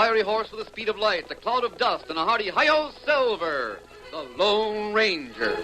wiry horse with the speed of light, a cloud of dust, and a hearty hi-yo Silver, the Lone Ranger.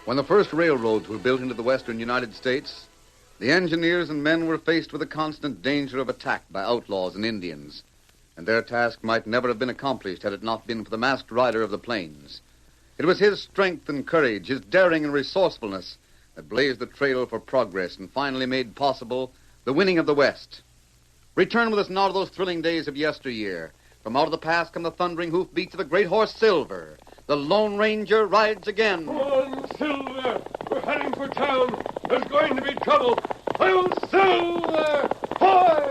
When the first railroads were built into the western United States, the engineers and men were faced with the constant danger of attack by outlaws and Indians, and their task might never have been accomplished had it not been for the masked rider of the plains. It was his strength and courage, his daring and resourcefulness that blazed the trail for progress and finally made possible the winning of the West. Return with us now to those thrilling days of yesteryear. From out of the past come the thundering hoofbeats of the great horse Silver. The Lone Ranger rides again. Come on, Silver. We're heading for town. There's going to be trouble. Hi-yo, Silver! Hoy!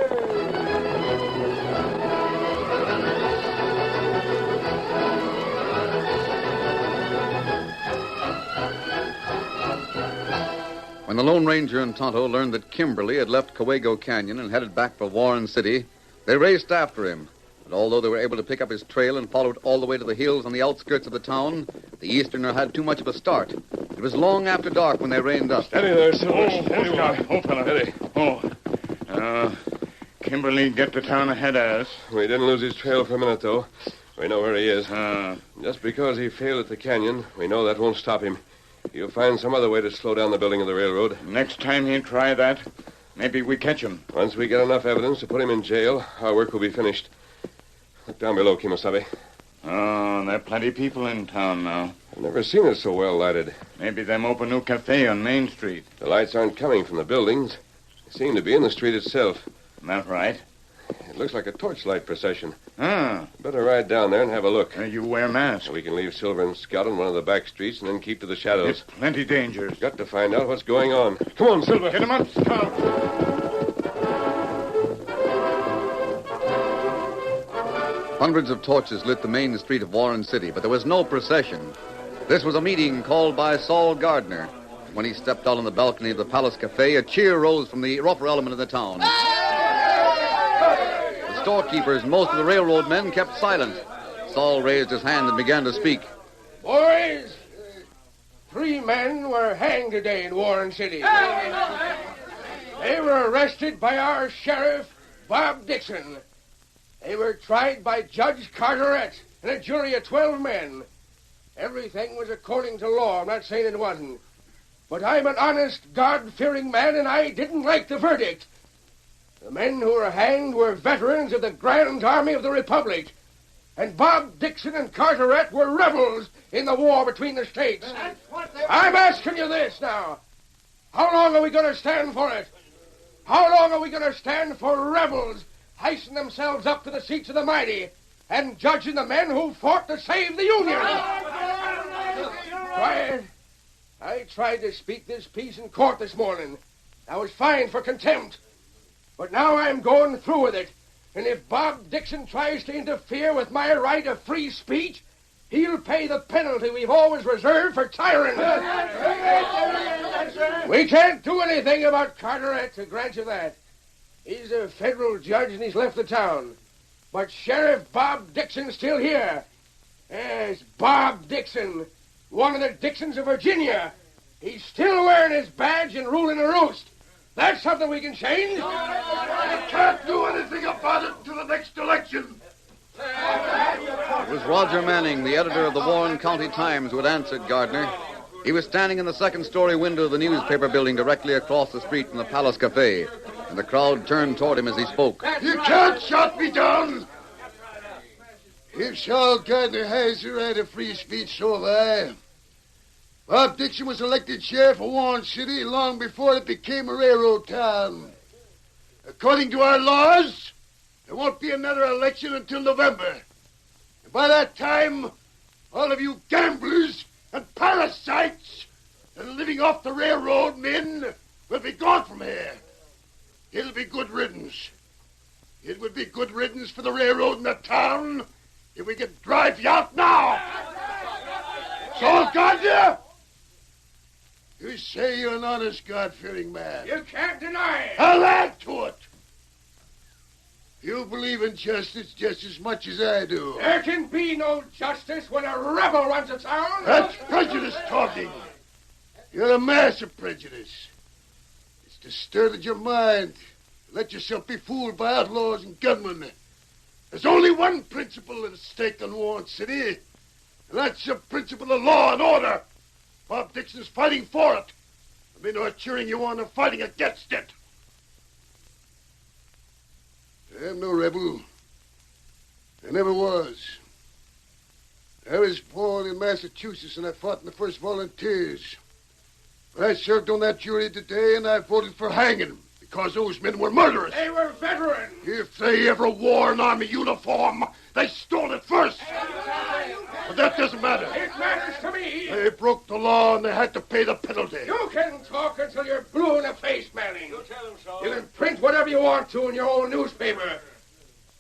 When the Lone Ranger and Tonto learned that Kimberly had left Cowego Canyon and headed back for Warren City, they raced after him. But although they were able to pick up his trail and follow it all the way to the hills on the outskirts of the town, the Easterner had too much of a start. It was long after dark when they reined up. Steady there, Silver. Steady, fella. Steady. Kimberly get to town ahead of us. We didn't lose his trail for a minute, though. We know where he is. Just because he failed at the canyon, we know that won't stop him. He'll find some other way to slow down the building of the railroad. Next time he try that, maybe we catch him. Once we get enough evidence to put him in jail, our work will be finished. Look down below, Kimosabe. Oh, there are plenty of people in town now. I've never seen it so well lighted. Maybe them open new cafe on Main Street. The lights aren't coming from the buildings. They seem to be in the street itself. That right? It looks like a torchlight procession. Better Better ride down there and have a look. You wear mask. We can leave Silver and Scout on one of the back streets and then keep to the shadows. There's plenty dangers. Got to find out what's going on. Come on, Silver. Hit him up, Scout. Hundreds of torches lit the main street of Warren City, but there was no procession. This was a meeting called by Saul Gardner. When he stepped out on the balcony of the Palace Cafe, a cheer rose from the rougher element of the town. The storekeepers and most of the railroad men kept silent. Saul raised his hand and began to speak. Boys, 3 men were hanged today in Warren City. They were arrested by our sheriff, Bob Dixon. They were tried by Judge Carteret and a jury of 12 men. Everything was according to law. I'm not saying it wasn't. But I'm an honest, God-fearing man, and I didn't like the verdict. The men who were hanged were veterans of the Grand Army of the Republic. And Bob Dixon and Carteret were rebels in the war between the states. I'm asking you this now. How long are we going to stand for it? How long are we going to stand for rebels heisting themselves up to the seats of the mighty and judging the men who fought to save the Union? Quiet. I tried to speak this piece in court this morning. I was fined for contempt. But now I'm going through with it. And if Bob Dixon tries to interfere with my right of free speech, he'll pay the penalty we've always reserved for tyrants. We can't do anything about Carteret, to grant you that. He's a federal judge and he's left the town. But Sheriff Bob Dixon's still here. Yes, Bob Dixon, one of the Dixons of Virginia. He's still wearing his badge and ruling the roost. That's something we can change. You can't do anything about it until the next election. It was Roger Manning, the editor of the Warren County Times, who had answered Gardner. He was standing in the second-story window of the newspaper building directly across the street from the Palace Cafe, and the crowd turned toward him as he spoke. You can't shut me down. If Saul Gardner has the right of free speech, so have I. Bob Dixon was elected sheriff of Warren City long before it became a railroad town. According to our laws, there won't be another election until November. And by that time, all of you gamblers and parasites that are living off the railroad men will be gone from here. It'll be good riddance. It would be good riddance for the railroad in the town if we could drive you out now. Saul Gardner, you say you're an honest, God-fearing man. You can't deny it. I'll add to it. You believe in justice just as much as I do. There can be no justice when a rebel runs a town. That's prejudice talking. You're a mass of prejudice. It's distorted your mind. Let yourself be fooled by outlaws and gunmen. There's only one principle at stake in Warren City, and that's the principle of law and order. Bob Dixon's fighting for it. I mean, not cheering you on and fighting against it. I'm no rebel. I never was. I was born in Massachusetts, and I fought in the first volunteers. But I served on that jury today, and I voted for hanging because those men were murderers. They were veterans. If they ever wore an army uniform, they stole it first. But that doesn't matter. It matters to me. They broke the law, and they had to pay the penalty. You can talk until you're blue in the face, Manning. You tell him so. You can print whatever you want to in your own newspaper.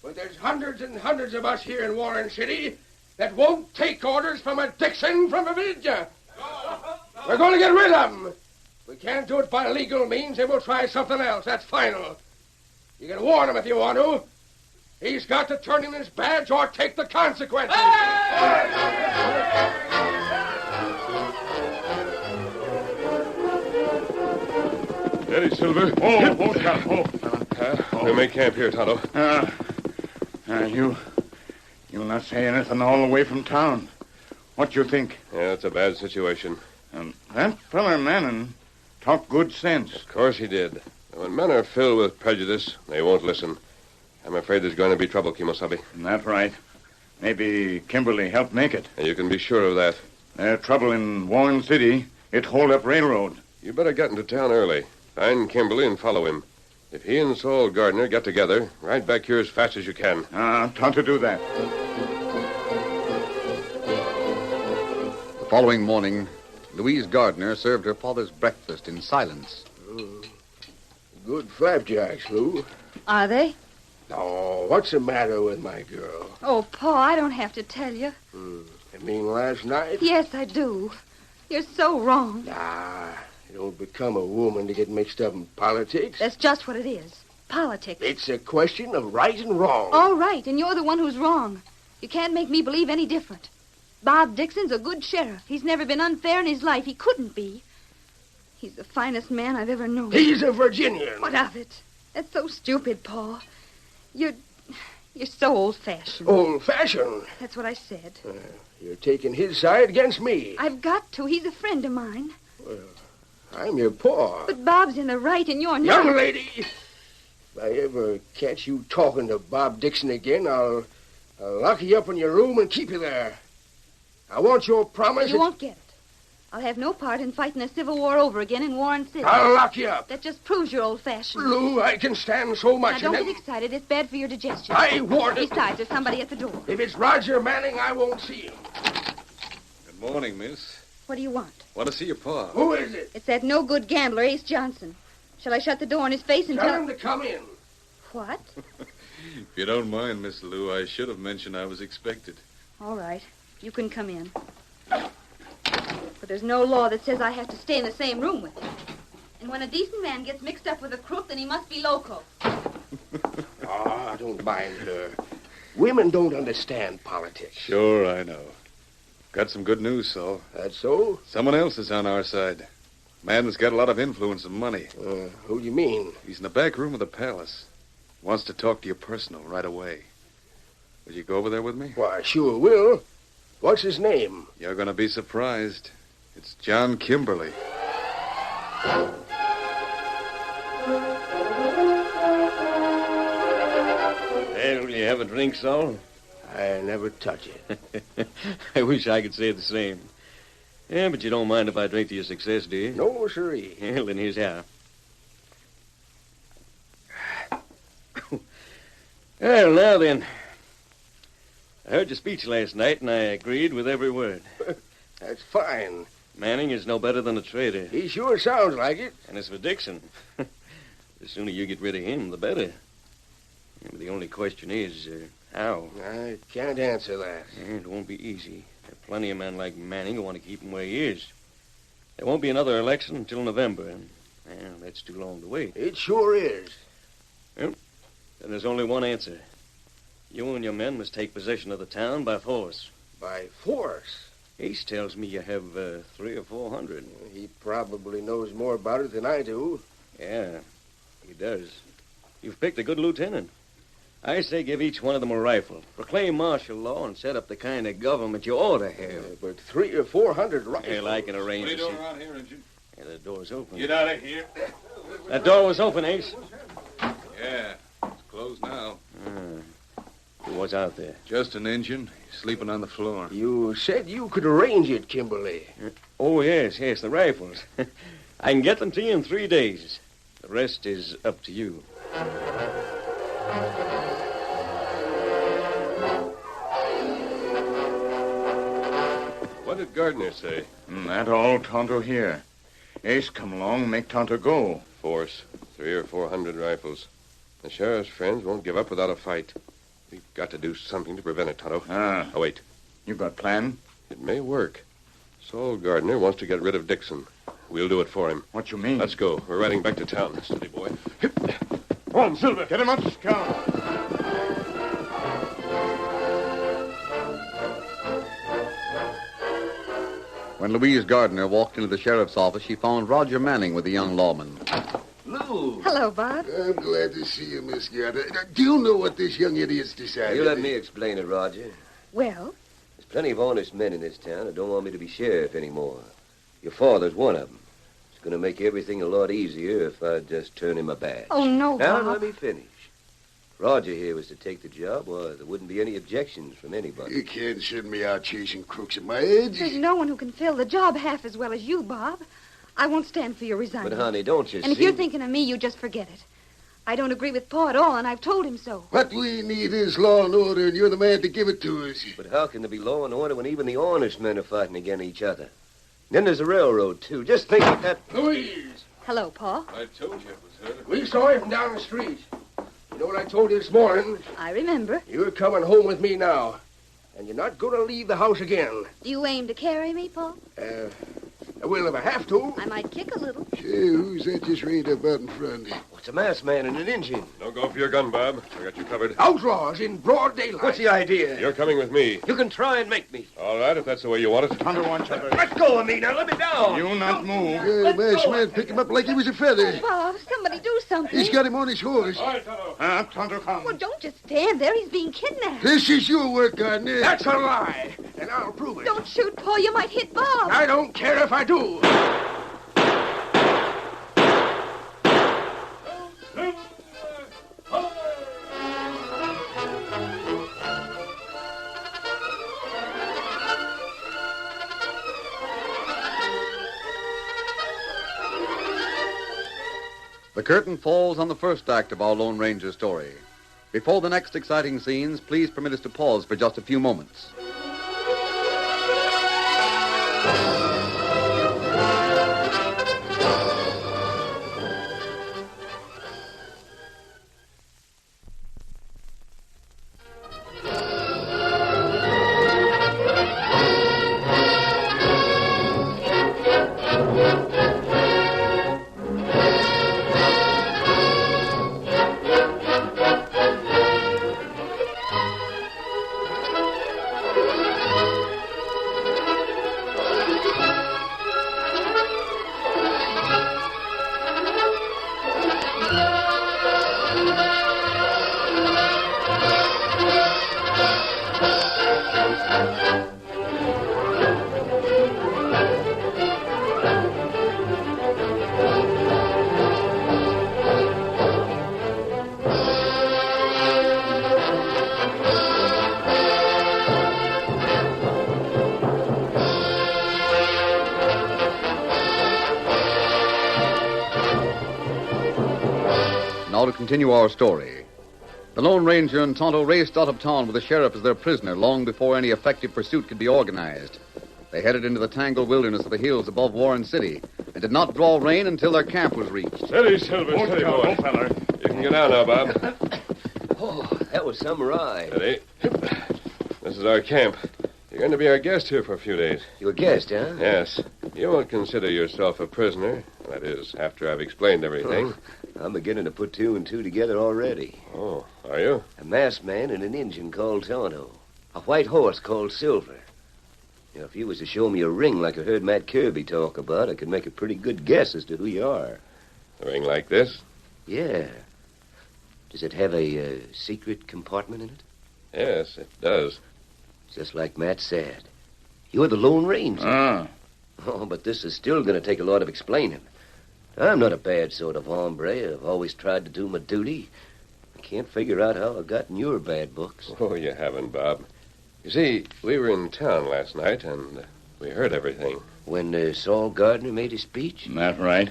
But there's hundreds and hundreds of us here in Warren City that won't take orders from a Dixon from Virginia. We're going to get rid of him. We can't do it by legal means, and we'll try something else. That's final. You can warn him if you want to. He's got to turn in his badge or take the consequences. Steady, Silver. We'll make camp here, Tonto. You'll not say anything all the way from town. What you think? Yeah, it's a bad situation. That feller Manning talked good sense. Of course he did. When men are filled with prejudice, they won't listen. I'm afraid there's going to be trouble, Kimosabe. That's right. Maybe Kimberly helped make it. And you can be sure of that. There's trouble in Warren City. It hold up railroad. You better get into town early. Find Kimberly and follow him. If he and Saul Gardner get together, ride back here as fast as you can. Time to do that. The following morning, Louise Gardner served her father's breakfast in silence. Good flapjacks, Lou. Are they? Oh, what's the matter with my girl? Oh, Pa, I don't have to tell you. You mean last night? Yes, I do. You're so wrong. Nah, you don't become a woman to get mixed up in politics. That's just what it is. Politics. It's a question of right and wrong. All right, and you're the one who's wrong. You can't make me believe any different. Bob Dixon's a good sheriff. He's never been unfair in his life. He couldn't be. He's the finest man I've ever known. He's a Virginian. What of it? That's so stupid, Pa. You're so old-fashioned. Old-fashioned? That's what I said. You're taking his side against me. I've got to. He's a friend of mine. Well, I'm your pa. But Bob's in the right and you're not. Young lady, if I ever catch you talking to Bob Dixon again, I'll lock you up in your room and keep you there. I want your promise. You won't get it. I'll have no part in fighting a civil war over again in Warren City. I'll lock you up. That just proves you're old-fashioned. Lou, I can stand so much. Now, don't get excited. It's bad for your digestion. I warned you. Besides, there's somebody at the door. If it's Roger Manning, I won't see him. Good morning, miss. What do you want? Want to see your pa. Who is it? It's that no-good gambler, Ace Johnson. Shall I shut the door in his face and Tell him to come in. What? If you don't mind, Miss Lou, I should have mentioned I was expected. All right. You can come in. But there's no law that says I have to stay in the same room with you. And when a decent man gets mixed up with a crook, then he must be loco. Don't mind her. Women don't understand politics. Sure, I know. Got some good news, Saul. That's so? Someone else is on our side. Man that's got a lot of influence and money. Who do you mean? He's in the back room of the palace. Wants to talk to you personal right away. Will you go over there with me? Why, sure will. What's his name? You're going to be surprised. It's John Kimberly. Well, will you have a drink, Saul? I never touch it. I wish I could say the same. Yeah, but you don't mind if I drink to your success, do you? No, sirree. Well, then here's how. Well, now then. I heard your speech last night, and I agreed with every word. That's fine. Manning is no better than a traitor. He sure sounds like it. And as for Dixon, the sooner you get rid of him, the better. Yeah, but the only question is, how? I can't answer that. Yeah, it won't be easy. There are plenty of men like Manning who want to keep him where he is. There won't be another election until November, and that's too long to wait. It sure is. Then there's only one answer. You and your men must take possession of the town by force. By force? Ace tells me you have 300 or 400. He probably knows more about it than I do. Yeah, he does. You've picked a good lieutenant. I say give each one of them a rifle. Proclaim martial law and set up the kind of government you ought to have. But 300 or 400 rifles. Yeah, I can arrange What are you it. doing around here, Injun? Yeah, the door's open. Get out of here. That door was open, Ace. Yeah, it's closed now. Who was out there? Just an Injun. He's sleeping on the floor. You said you could arrange it, Kimberly. Oh, yes, the rifles. I can get them to you in 3 days. The rest is up to you. What did Gardner say? That all Tonto here. Ace come along, make Tonto go. Force. 300 or 400 rifles. The sheriff's friends won't give up without a fight. We've got to do something to prevent it, Tonto. Ah. Oh, wait. You got plan? It may work. Saul Gardner wants to get rid of Dixon. We'll do it for him. What you mean? Let's go. We're riding back to town. Steady, boy. Come on, Silver. Get him up, Scout. When Louise Gardner walked into the sheriff's office, she found Roger Manning with the young lawman. Lou. Hello, Bob. I'm glad to see you, Miss Gardner. Do you know what this young idiot's decided? You let me explain it, Roger. Well, There's plenty of honest men in this town who don't want me to be sheriff anymore. Your father's one of them. It's going to make everything a lot easier if I just turn him a badge. oh, no, Now, Bob. let me finish. If Roger here was to take the job, well, there wouldn't be any objections from anybody. You can't send me out chasing crooks at my age. There's no one who can fill the job half as well as you, Bob. I won't stand for your resigning. But, honey, don't you And see? if you're thinking of me, you just forget it. I don't agree with Pa at all, and I've told him so. What we need is law and order, and you're the man to give it to us. But how can there be law and order when even the honest men are fighting against each other? Then there's the railroad, too. Just think of that. Louise, Hello, Pa. I told you it was her. we saw him down the street. You know what I told you this morning? I remember. You're coming home with me now. And you're not going to leave the house again. Do you aim to carry me, Pa? Well, if I have to. I might kick a little. Say, who's that just reined up out in front? What's a masked man and an Indian? Don't go for your gun, Bob. I got you covered. Outlaws in broad daylight. What's the idea? You're coming with me. You can try and make me. All right, if that's the way you want it. Tonto want you. Let go of me now. Let me down. You not move. Yeah, masked man picked him up like he was a feather. Bob, somebody do something. He's got him on his horse. Tonto come. Well, don't just stand there. He's being kidnapped. This is your work, Gardner. That's a lie. And I'll prove it. Don't shoot, Pa. You might hit Bob. I don't care if I do. The curtain falls on the first act of our Lone Ranger story. Before the next exciting scenes, please permit us to pause for just a few moments. Now to continue our story. The Lone Ranger and Tonto raced out of town with the sheriff as their prisoner long before any effective pursuit could be organized. They headed into the tangled wilderness of the hills above Warren City and did not draw rein until their camp was reached. Steady, Silver, steady, boy. feller. You can get down now, Bob. Oh, that was some ride. Steady. This is our camp. You're going to be our guest here for a few days. You a guest, huh? Yes. You won't consider yourself a prisoner. That is, after I've explained everything. I'm beginning to put two and two together already. Oh, are you? A masked man and an Injun called Tonto. A white horse called Silver. Now, if you was to show me a ring like I heard Matt Kirby talk about, I could make a pretty good guess as to who you are. A ring like this? Yeah. Does it have a secret compartment in it? Yes, it does. Just like Matt said. You're the Lone Ranger. Ah. Oh, but this is still going to take a lot of explaining. I'm not a bad sort of hombre. I've always tried to do my duty. I can't figure out how I got in your bad books. Oh, you haven't, Bob. You see, we were in town last night, and we heard everything. When Saul Gardner made his speech? That right.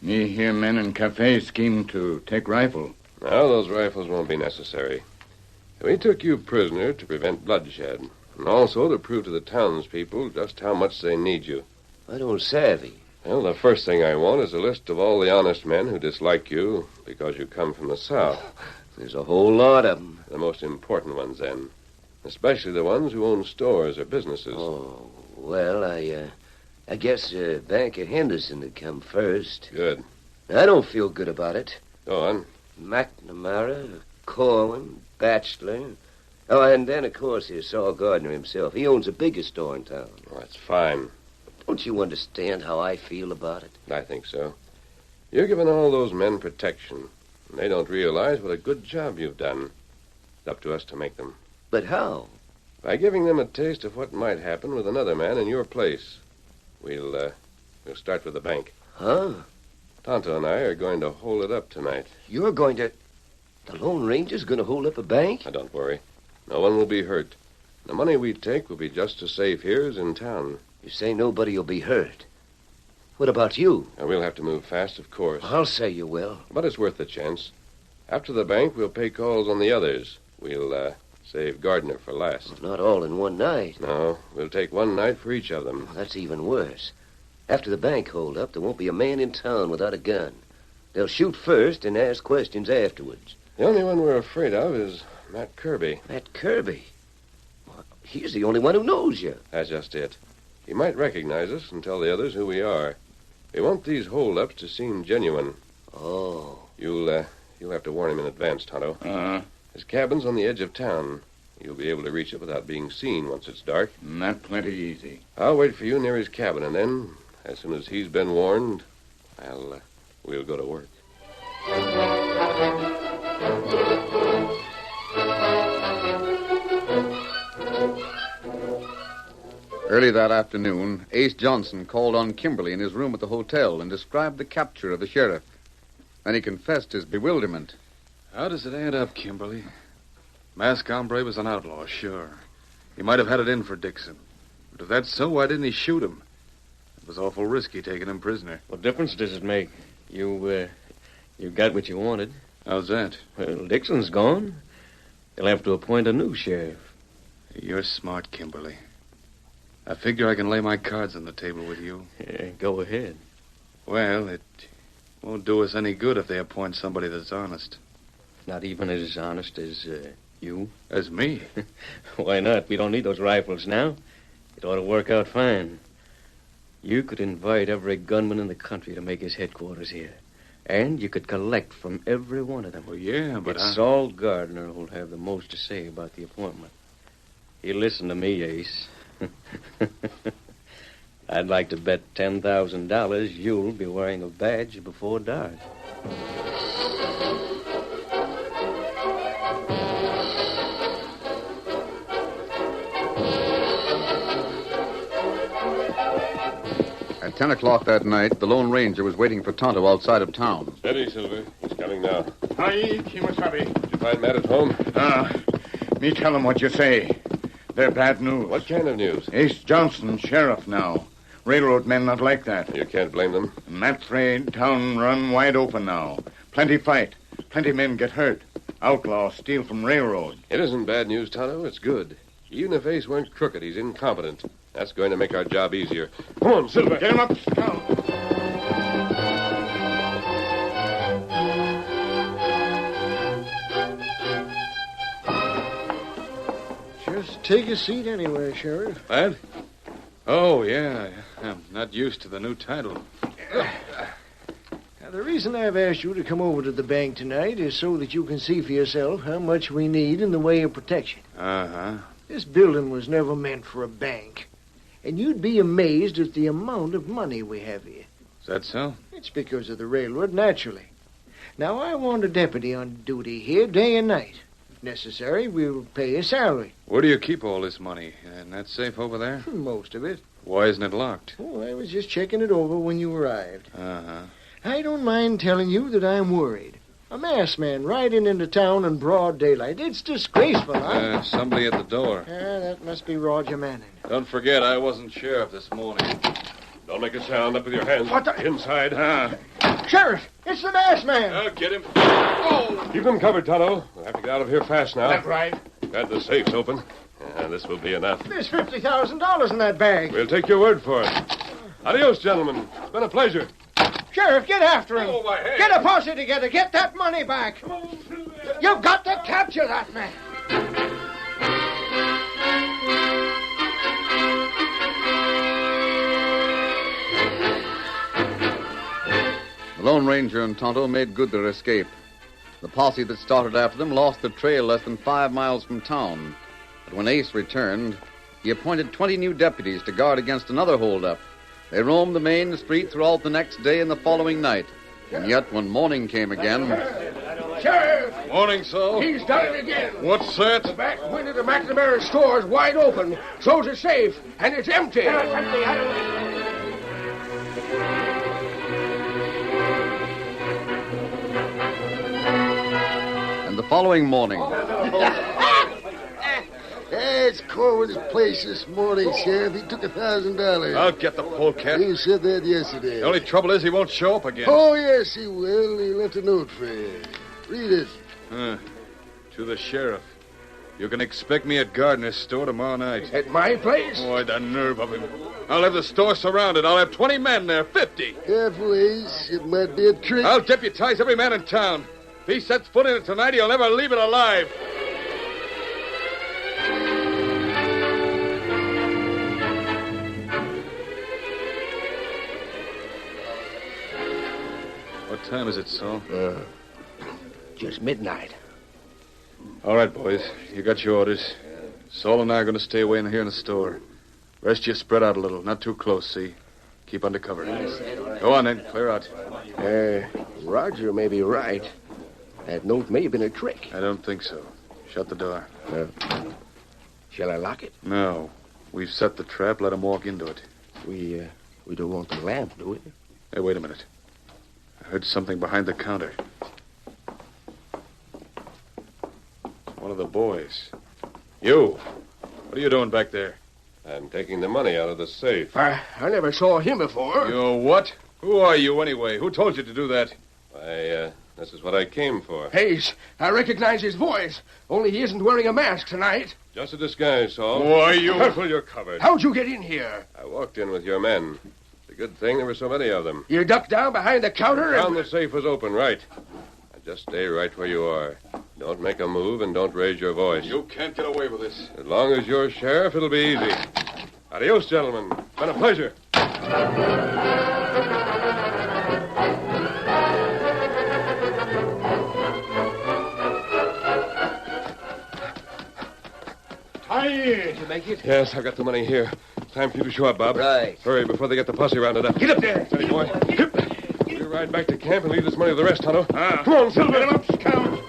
Me hear men in cafe scheme to take rifle. Now, those rifles won't be necessary. We took you prisoner to prevent bloodshed, and also to prove to the townspeople just how much they need you. I don't savvy. Well, the first thing I want is a list of all the honest men who dislike you because you come from the South. There's a whole lot of them. The most important ones, then. Especially the ones who own stores or businesses. Oh, well, I guess Banker Henderson would come first. Good. I don't feel good about it. Go on. McNamara, Corwin, Batchelor. Oh, and then, of course, there's Saul Gardner himself. He owns the biggest store in town. Oh, that's fine. Don't you understand how I feel about it? I think so. You're giving all those men protection, and they don't realize what a good job you've done. It's up to us to make them. But how? By giving them a taste of what might happen with another man in your place. We'll start with the bank. Huh? Tonto and I are going to hold it up tonight. You're going to... The Lone Ranger's going to hold up a bank? Now, don't worry. No one will be hurt. The money we take will be just as safe here as in town. You say nobody will be hurt. What about you? And we'll have to move fast, of course. I'll say you will. But it's worth the chance. After the bank, we'll pay calls on the others. We'll save Gardner for last. Not all in one night. No, we'll take one night for each of them. That's even worse. After the bank hold up, there won't be a man in town without a gun. They'll shoot first and ask questions afterwards. The only one we're afraid of is Matt Kirby. Matt Kirby? Well, he's the only one who knows you. That's just it. He might recognize us and tell the others who we are. We want these hold-ups to seem genuine. Oh. You'll have to warn him in advance, Tonto. Uh-huh. His cabin's on the edge of town. You'll be able to reach it without being seen once it's dark. Not plenty easy. I'll wait for you near his cabin, and then, as soon as he's been warned, we'll go to work. Early that afternoon, Ace Johnson called on Kimberly in his room at the hotel and described the capture of the sheriff. Then he confessed his bewilderment. How does it add up, Kimberly? Masked hombre was an outlaw, sure. He might have had it in for Dixon. But if that's so, why didn't he shoot him? It was awful risky taking him prisoner. What difference does it make? You got what you wanted. How's that? Well, Dixon's gone. They'll have to appoint a new sheriff. You're smart, Kimberly. I figure I can lay my cards on the table with you. Yeah, go ahead. Well, it won't do us any good if they appoint somebody that's honest. Not even as honest as you. As me? Why not? We don't need those rifles now. It ought to work out fine. You could invite every gunman in the country to make his headquarters here. And you could collect from every one of them. Well, yeah, but it's Saul Gardner who'll have the most to say about the appointment. He'll listen to me, Ace. I'd like to bet $10,000 you'll be wearing a badge before dark. At 10 o'clock that night, the Lone Ranger was waiting for Tonto outside of town. Steady, Silver. He's coming now. Hi, Kimasabi. Did you find Matt at home? Me tell him what you say. They're bad news. What kind of news? Ace Johnson, sheriff now. Railroad men not like that. You can't blame them. And that afraid town run wide open now. Plenty fight. Plenty men get hurt. Outlaws steal from railroad. It isn't bad news, Tonto. It's good. Even if Ace weren't crooked, he's incompetent. That's going to make our job easier. Come on, Silver. Get him up, Scout. Just take a seat anywhere, Sheriff. Lad? Oh, yeah. I'm not used to the new title. Now, the reason I've asked you to come over to the bank tonight is so that you can see for yourself how much we need in the way of protection. Uh-huh. This building was never meant for a bank. And you'd be amazed at the amount of money we have here. Is that so? It's because of the railroad, naturally. Now, I want a deputy on duty here day and night. If necessary, we'll pay a salary. Where do you keep all this money? In that safe over there? Most of it. Why isn't it locked? Oh, I was just checking it over when you arrived. Uh-huh. I don't mind telling you that I'm worried. A masked man riding into town in broad daylight. It's disgraceful, huh? Somebody at the door. That must be Roger Manning. Don't forget, I wasn't sheriff this morning. Don't make a sound. Up with your hands. What the- Inside. Sheriff, it's the masked man. I'll get him. Keep them covered, Tonto. We'll have to get out of here fast now. That's right. Got the safes open. This will be enough. There's $50,000 in that bag. We'll take your word for it. Adios, gentlemen. It's been a pleasure. Sheriff, get after him. Oh, my head. Get a posse together. Get that money back. You've got to capture that man. The Lone Ranger and Tonto made good their escape. The posse that started after them lost their trail less than 5 miles from town. But when Ace returned, he appointed 20 new deputies to guard against another holdup. They roamed the main street throughout the next day and the following night. And yet, when morning came again... Sheriff! Morning, Saul. He's done it again. What's that? The back window of the McNamara store is wide open. So's a safe, and it's empty. And the following morning... It's Corwin's place this morning, Sheriff. He took $1,000. I'll get the polecat. You said that yesterday. The only trouble is he won't show up again. Oh, yes, he will. He left a note for you. Read it. To the sheriff. You can expect me at Gardner's store tomorrow night. At my place? Boy, the nerve of him. I'll have the store surrounded. I'll have 20 men there, 50. Careful, Ace. It might be a trick. I'll deputize every man in town. If he sets foot in it tonight, he'll never leave it alive. What time is it, Saul? Just midnight. All right, boys. You got your orders. Saul and I are going to stay away in here in the store. Rest you spread out a little. Not too close, see? Keep under cover. Go on, then. Clear out. Roger may be right. That note may have been a trick. I don't think so. Shut the door. Shall I lock it? No. We've set the trap. Let him walk into it. We don't want the lamp, do we? Hey, wait a minute. I heard something behind the counter. One of the boys. You. What are you doing back there? I'm taking the money out of the safe. I never saw him before. You what? Who are you, anyway? Who told you to do that? This is what I came for. Ace, I recognize his voice. Only he isn't wearing a mask tonight. Just a disguise, Saul. Who are you? Careful, you're covered. How'd you get in here? I walked in with your men. It's a good thing there were so many of them. You ducked down behind the counter Found the safe was open, right. Now just stay right where you are. Don't make a move and don't raise your voice. You can't get away with this. As long as you're sheriff, it'll be easy. Adios, gentlemen. Been a pleasure. Did you make it? Yes, I've got the money here. Time for you to show up, Bob. Right. Hurry before they get the posse rounded up. Get up there. Steady, boy. You ride back to camp and leave this money to the rest, Tonto. Come on, Silver. Get him up, Scout.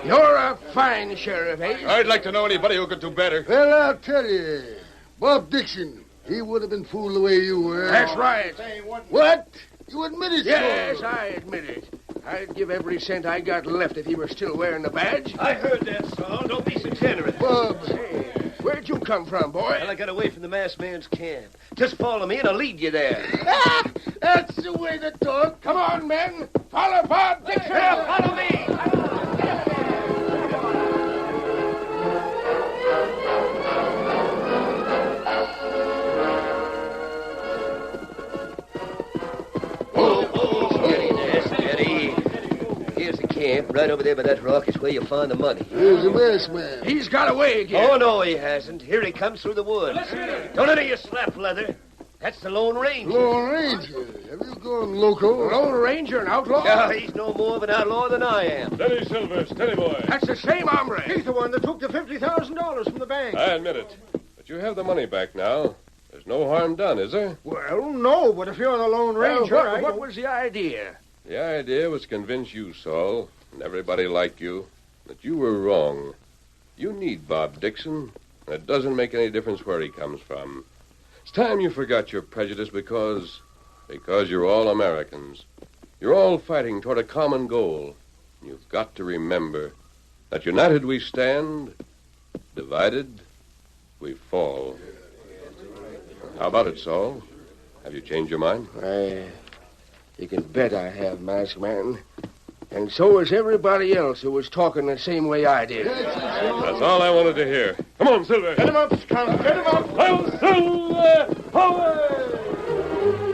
You're a fine sheriff, Ace. I'd like to know anybody who could do better. Well, I'll tell you. Bob Dixon. He would have been fooled the way you were. That's right. What? You admit it, Yes, Saul. I admit it. I'd give every cent I got left if he were still wearing the badge. I heard that, Saul. Don't be so generous. Bob, Hey, where'd you come from, boy? Well, I got away from the masked man's camp. Just follow me and I'll lead you there. that's the way to talk. Come on, men. Follow Bob Dixon. Follow me. Steady there, steady. Here's the camp. Right over there by that rock is where you'll find the money. Here's the masked man. He's got away again. Oh, no, he hasn't. Here he comes through the woods. Don't let you slap leather. That's the Lone Ranger. Lone Ranger. Have you gone loco? Lone Ranger, an outlaw? Yeah, he's no more of an outlaw than I am. Steady, Silver. Steady, boy. That's the same hombre. He's the one that took the $50,000 from the bank. I admit it. But you have the money back now. There's no harm done, is there? Well, no, but if you're the Lone Ranger, What was the idea? The idea was to convince you, Saul, and everybody like you, that you were wrong. You need Bob Dixon, and it doesn't make any difference where he comes from. It's time you forgot your prejudice because you're all Americans. You're all fighting toward a common goal. You've got to remember that united we stand, divided we fall. How about it, Saul? Have you changed your mind? You can bet I have, masked man. And so is everybody else who was talking the same way I did. That's all I wanted to hear. Come on, Silver. Get him up, Skunk. Get him up. I'll Silver! Away!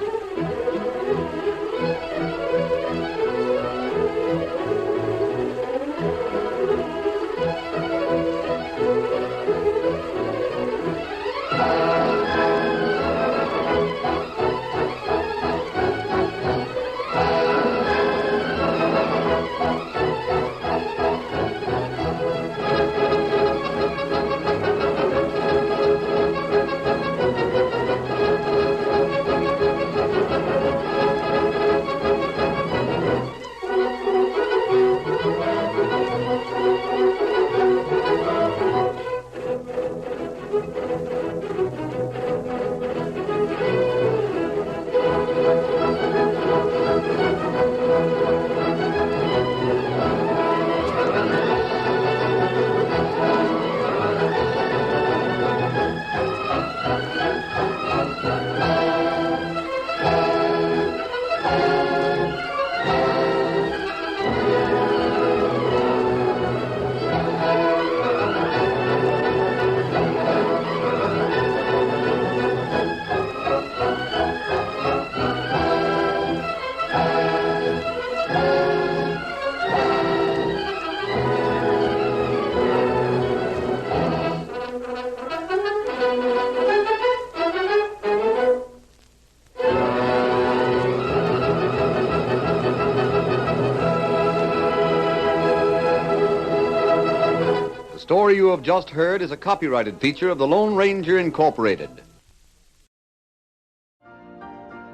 The story you have just heard is a copyrighted feature of the Lone Ranger Incorporated.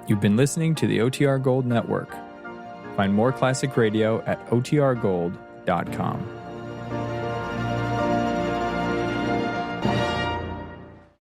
You've been listening to the OTR Gold Network. Find more classic radio at otrgold.com.